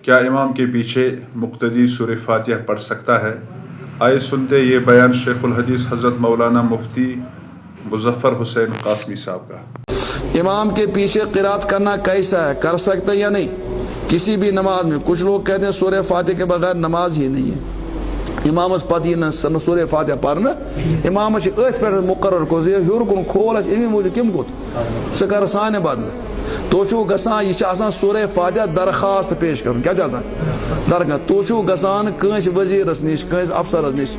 क्या इमाम के पीछे मुक्तदी सूरह फातिहा पढ़ सकता है? आइए सुनते ये बयान शेखुल हदीस हज़रत मौलाना मुफ्ती मुज़फ़्फ़र हुसैन क़ासमी साहब का। इमाम के पीछे क़िरात करना कैसा है, कर सकते या नहीं? किसी भी नमाज में कुछ लोग कहते हैं सूरह फातिहा के बगैर नमाज ही नहीं है। इमामस पति न सूरह फातिहा पढ़ना इमाम पे मुकर्रर को हर कुन खोल अमी मूजूब कम गोत सह कर सान बदल तो गसान यह सूरह फातिहा दरखास्त पेश कर क्या दरखास्त तो गसान कंस वजीरस नश कंस अफसरस नश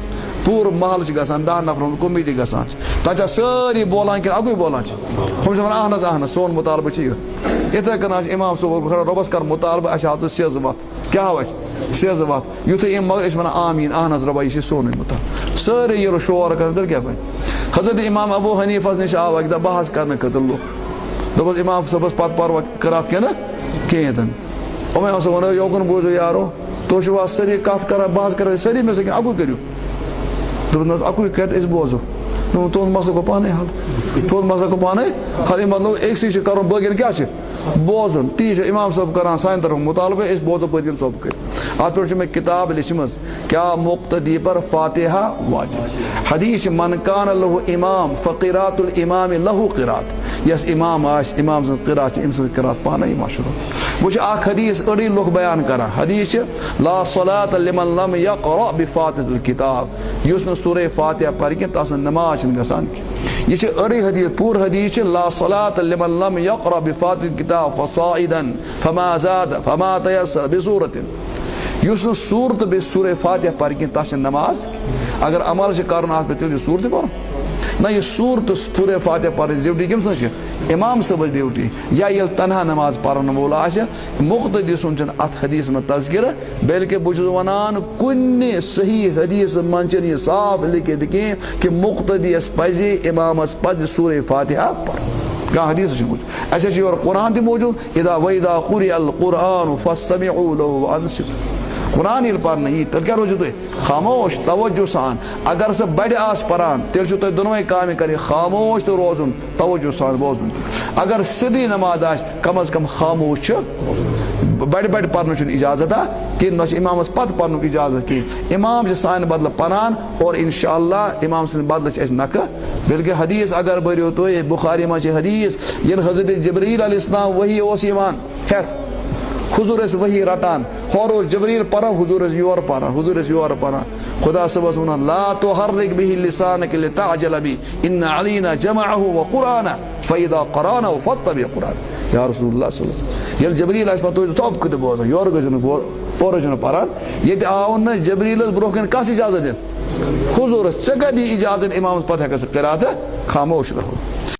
पूर महल गसान 10 नफर कमेटी गसान तथा सारी बोलान कि अगुई बोलान हम अहन अहन सोन मुतालबा इथे कन इमाम सोब रबस कर मुतालबा अत सेज वत क्या सेज वत युथे वन आमीन अहन रबा यह सोन मुताल सारे ये शोर कर क्या बन हजरत इमाम अबू हनीफा नश आव अक बहस कर खतर लुख दोपस इमाम सबस पत पर करात क्या कहें उमे वन योकुन बूझो यारो तो सारी कत कर बहस कर सारी मे अगु करू दोपन अकु कत बोजो तुंद मसल गो पाने हल तुंद मसल गो पाने हल मतलब एक कर बगन क्या बोजन ती इमाम सब कर सान तरफ मुतालबे बोजो बगन सब कर अत पे मे किताब लिखम क्या मुक्तदी पर फातिहा वाजिब हदीस मन कान लहु इमाम फ़क़िरातुल इमाम लहु क़िरात यस इमाम आस इमाम सं क़िरात इम सं क़िरात पाने मशहूर वो अख हदीस अड़ी लोग बयान कर हदीस ला सलात लिमन लम यक़रा बिफ़ातिहातिल किताब युस न सूरह फातिहा पर के तस नमाज गसान यह अड़ी हदीस पूर हदीस ला सलात लिमन लम यक़रा बिफ़ातिहातिल किताब फ़साइदन फमा ज़ाद फमा तयस्सर बिसूरतिन युस न सूरत बे सूरह फातिहा पर के तस नमाज अगर अमल से करना पे तेल सूरत पर ना ये सूरत सूरह फातिहा पर ड्यूटी कम सन इमाम सब ड्यूटी या ये तनहा नमाज पढ़न वोल मुक्तदी सुन अत हदीस में तज़किर बल्कि बहुत वनान कुन सही हदीस मन यह साफ लिखित कि मुक्तदी पजे इमामस पद सूरह फातिहा पर क्या हदीस अस कुरान मौजूद इदा वइदा क़ुरिअल क़ुरआन फस्तमिऊ लहु वअनसितू कुरान ये पढ़ना यी तेल क्या रोजो तुम खामोश तवज्जो सान अगर सह बड़ आस परान तेल तुम दोनों काम कर खामोश तो रोजुन तवज्जो सान बोजुन अगर सिद्धी नमाज आ कम अज कम खामोश बड़ बड़ पढ़न इजाजत कि न इमामस पत पढ़न इजाजत कि इमाम सान बदल परान और इंशाअल्लाह इमाम सद बदल नक बल्कि हदीस अगर बरियो तो बुखारी में हदीस ये हजरत जिब्रील अलैहिस्सलाम वही हेत हुजूर वही रटान और जबरील पर हुजूर योर पर हुजूर योर पर खुदा सबस वन ला तुहर्रिक बिही लिसानक लितअजल बि इन्न अलैना जमअहु व कुराना फइदा क़रानहु फत्तबि कुरान या रसूलुल्लाह सल्लल्लाहु अलैहि वसल्लम ये जबरील आस पतो सब कत बोज योर गजन और जन पर ये आव न जबरील ब्रोकन कस इजाजत दे हुजूर सगदी इजाजत इमाम पता कस क़िरात खामोश रहो।